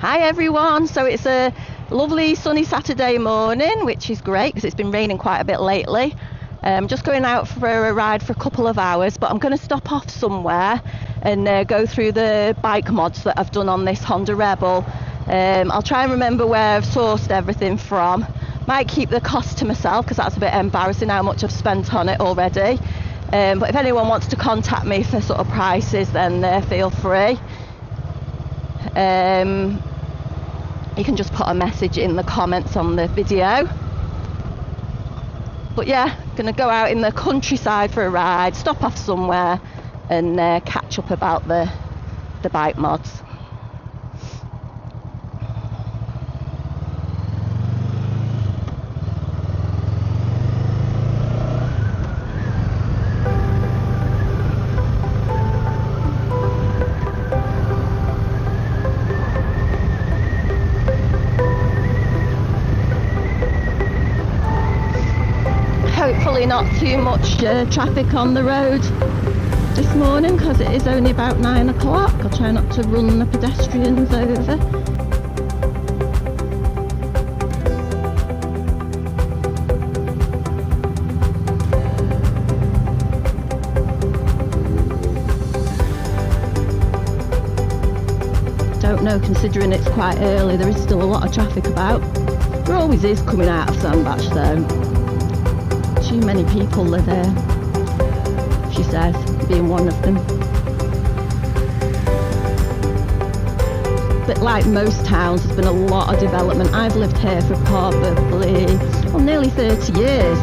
Hi everyone, so it's a lovely sunny Saturday morning, which is great because it's been raining quite a bit lately. I'm just going out for a ride for a couple of hours, but I'm going to stop off somewhere and go through the bike mods that I've done on this Honda Rebel. I'll try and remember where I've sourced everything from. Might keep the cost to myself because that's a bit embarrassing how much I've spent on it already. But if anyone wants to contact me for sort of prices, then feel free. You can just put a message in the comments on the video. But yeah, gonna go out in the countryside for a ride, stop off somewhere and catch up about the bike mods. Hopefully not too much traffic on the road this morning because it is only about 9 o'clock. I'll try not to run the pedestrians over. Don't know, considering it's quite early, there is still a lot of traffic about. There always is coming out of Sandbach though. Too many people live here, she says, being one of them. But like most towns, there's been a lot of development. I've lived here for probably, nearly 30 years.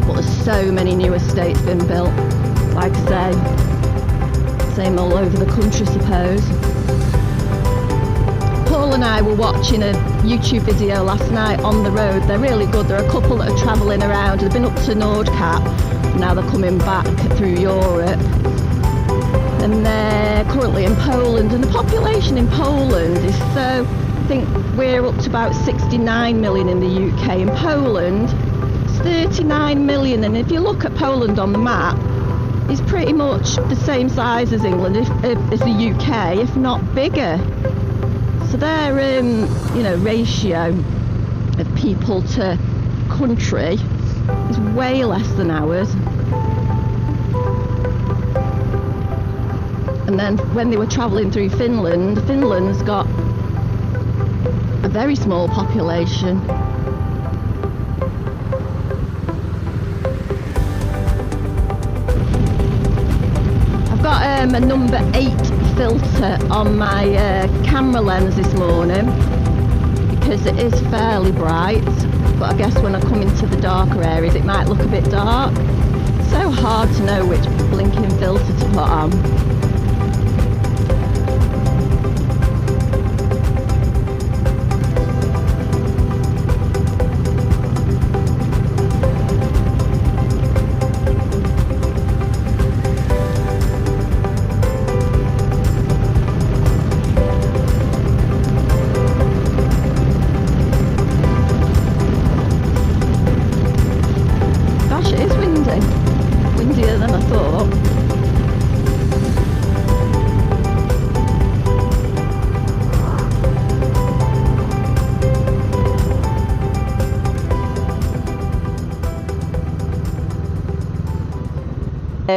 But there's so many new estates been built. Like I say, same all over the country, suppose. Paul and I were watching a YouTube video last night on the road. They're really good. There are a couple that are travelling around. They've been up to Nordkap. Now they're coming back through Europe. And they're currently in Poland. And the population in Poland is so... I think we're up to about 69 million in the UK. In Poland, it's 39 million. And if you look at Poland on the map, it's pretty much the same size as England, as the UK, if not bigger. So their ratio of people to country is way less than ours. And then when they were travelling through Finland, Finland's got a very small population. I've got a number 8 filter on my camera lens this morning because it is fairly bright, but I guess when I come into the darker areas it might look a bit dark. It's so hard to know which blinking filter to put on. Windier than I thought.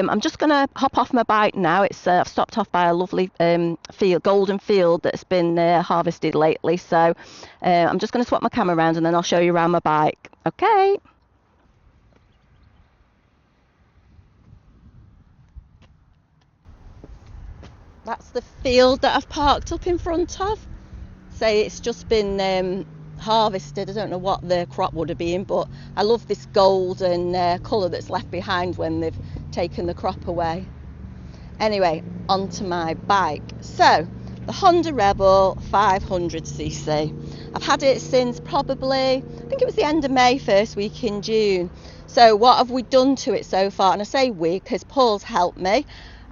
I'm just going to hop off my bike now. It's I've stopped off by a lovely golden field that's been harvested lately. So I'm just going to swap my camera around and then I'll show you around my bike. Okay. That's the field that I've parked up in front of. Say it's just been harvested. I don't know what the crop would have been, but I love this golden colour that's left behind when they've taken the crop away. Anyway, onto my bike. So, the Honda Rebel 500cc. I've had it since probably, I think it was the end of May, first week in June. So what have we done to it so far? And I say we because Paul's helped me.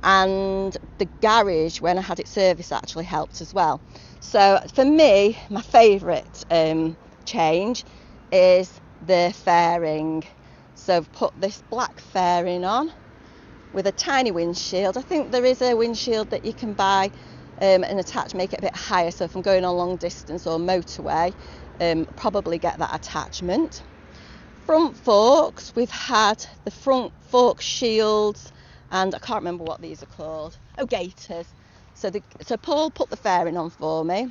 And the garage, when I had it serviced, actually helped as well. So for me, my favourite change is the fairing. So I've put this black fairing on with a tiny windshield. I think there is a windshield that you can buy and attach, make it a bit higher, so if I'm going on long distance or motorway, probably get that attachment. Front forks, we've had the front fork shields, and I can't remember what these are called. Oh, gaiters. So Paul put the fairing on for me.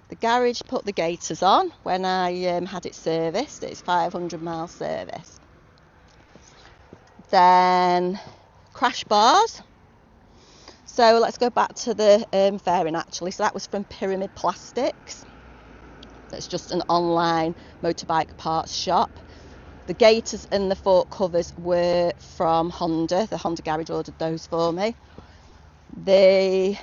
The garage put the gaiters on when I had it serviced. It's 500-mile service. Then crash bars. So let's go back to the fairing actually. So that was from Pyramid Plastics. That's just an online motorbike parts shop. The gaiters and the fork covers were from Honda. The Honda garage ordered those for me. The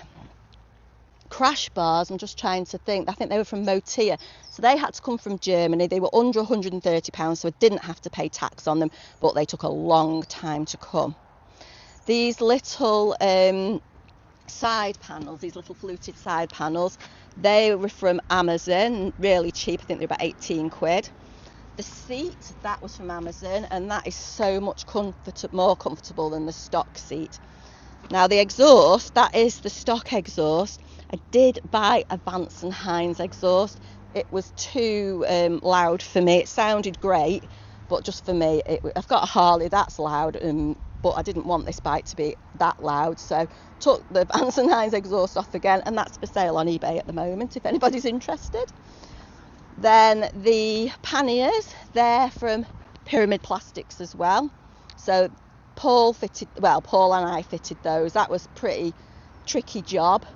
crash bars, I'm just trying to think, I think they were from Motia. So they had to come from Germany. They were under £130, so I didn't have to pay tax on them, but they took a long time to come. These little side panels, these little fluted side panels, they were from Amazon, really cheap. I think they were about 18 quid. The seat, that was from Amazon, and that is so much more comfortable than the stock seat. Now the exhaust, that is the stock exhaust. I did buy a Vance and Hines exhaust. It was too loud for me. It sounded great, but just for me, I've got a Harley, that's loud, but I didn't want this bike to be that loud, so took the Vance and Hines exhaust off again, and that's for sale on eBay at the moment if anybody's interested. Then the panniers, they're from Pyramid Plastics as well. So Paul and I fitted those. That was pretty tricky job.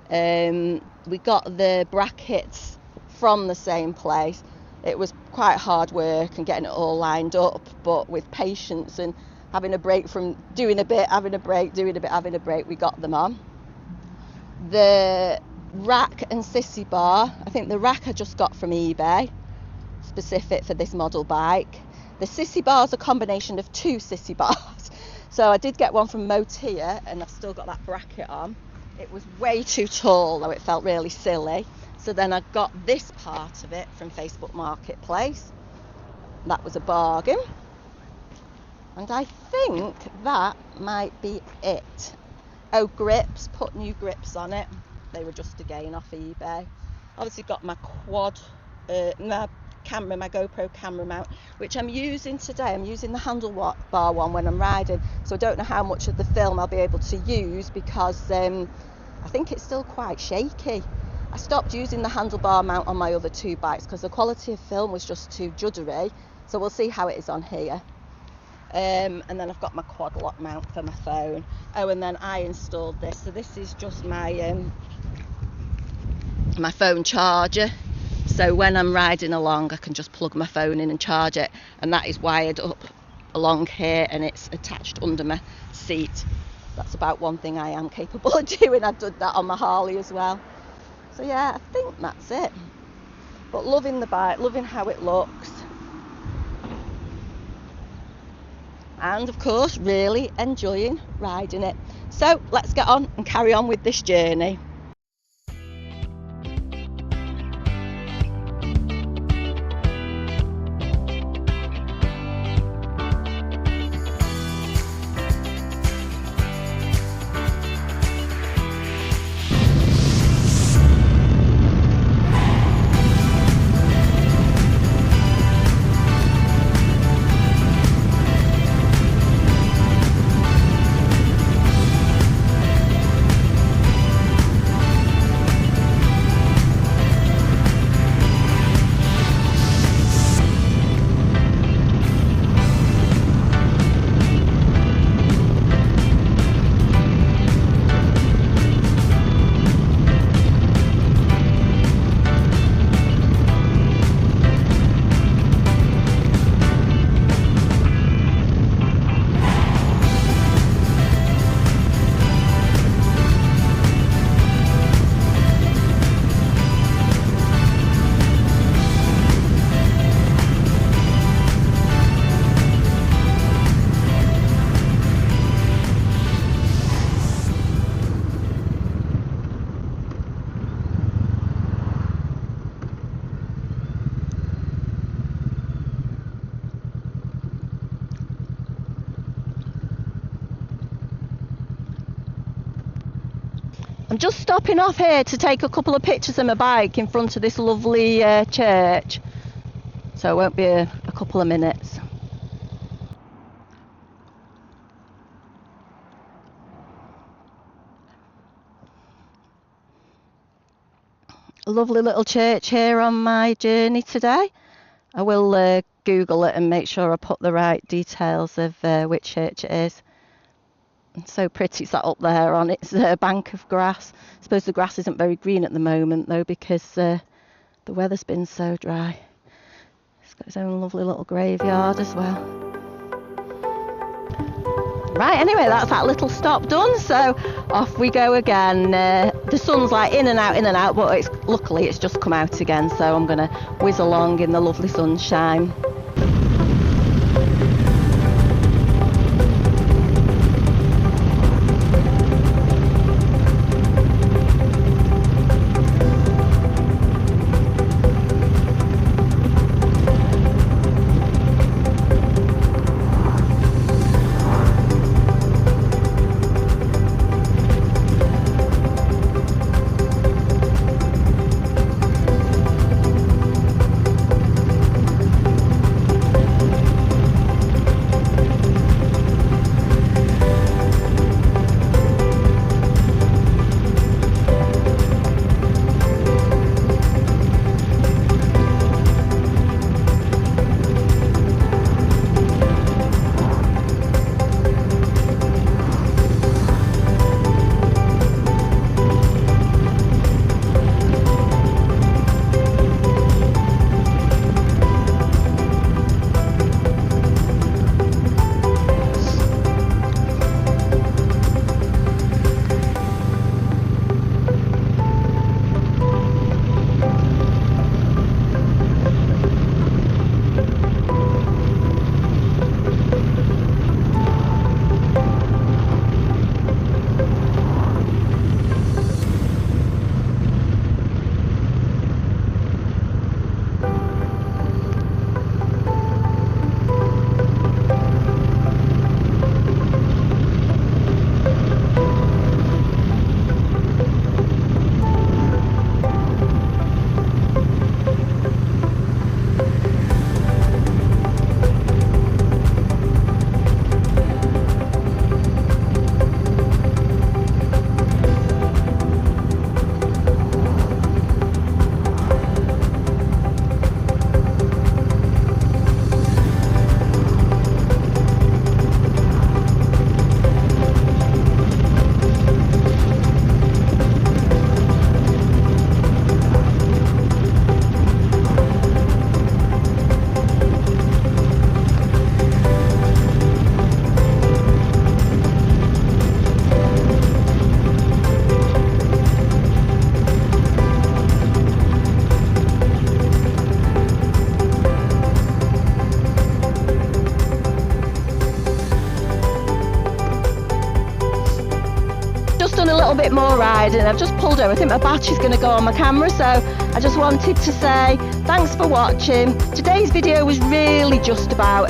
We got the brackets from the same place. It was quite hard work and getting it all lined up, but with patience and having a break from doing a bit, having a break, doing a bit, having a break, we got them on. The rack and sissy bar, I think the rack I just got from eBay, specific for this model bike. The sissy bar is a combination of two sissy bars. So I did get one from Motia, and I've still got that bracket on. It was way too tall, though it felt really silly. So then I got this part of it from Facebook Marketplace. That was a bargain. And I think that might be it. Oh, grips, put new grips on it. They were just again off eBay. Obviously got my quad, my camera, my GoPro camera mount, which I'm using today. I'm using the handlebar one when I'm riding, so I don't know how much of the film I'll be able to use because I think it's still quite shaky. I stopped using the handlebar mount on my other two bikes because the quality of film was just too juddery, so we'll see how it is on here. And then I've got my quad lock mount for my phone. Oh, and then I installed this. So this is just my my phone charger. So when I'm riding along, I can just plug my phone in and charge it. And that is wired up along here, and it's attached under my seat. That's about one thing I am capable of doing. I've done that on my Harley as well. So yeah, I think that's it. But loving the bike, loving how it looks. And of course, really enjoying riding it. So let's get on and carry on with this journey. just stopping off here to take a couple of pictures of my bike in front of this lovely church, so it won't be a couple of minutes. A lovely little church here on my journey today. I will Google it and make sure I put the right details of which church it is. It's so pretty sat up there on its bank of grass. I suppose the grass isn't very green at the moment though, because the weather's been so dry. It's got its own lovely little graveyard as well. Right, anyway, that's that little stop done, so off we go again. The sun's like in and out, but luckily it's just come out again, so I'm gonna whiz along in the lovely sunshine. Done a little bit more riding. I've just pulled over. I think my battery's going to go on my camera, so I just wanted to say thanks for watching. Today's video was really just about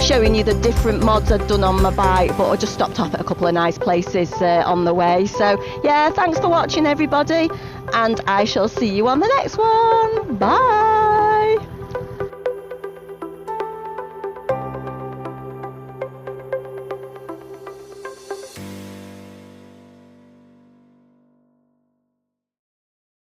showing you the different mods I've done on my bike, but I just stopped off at a couple of nice places on the way. So yeah, thanks for watching everybody, and I shall see you on the next one. Bye.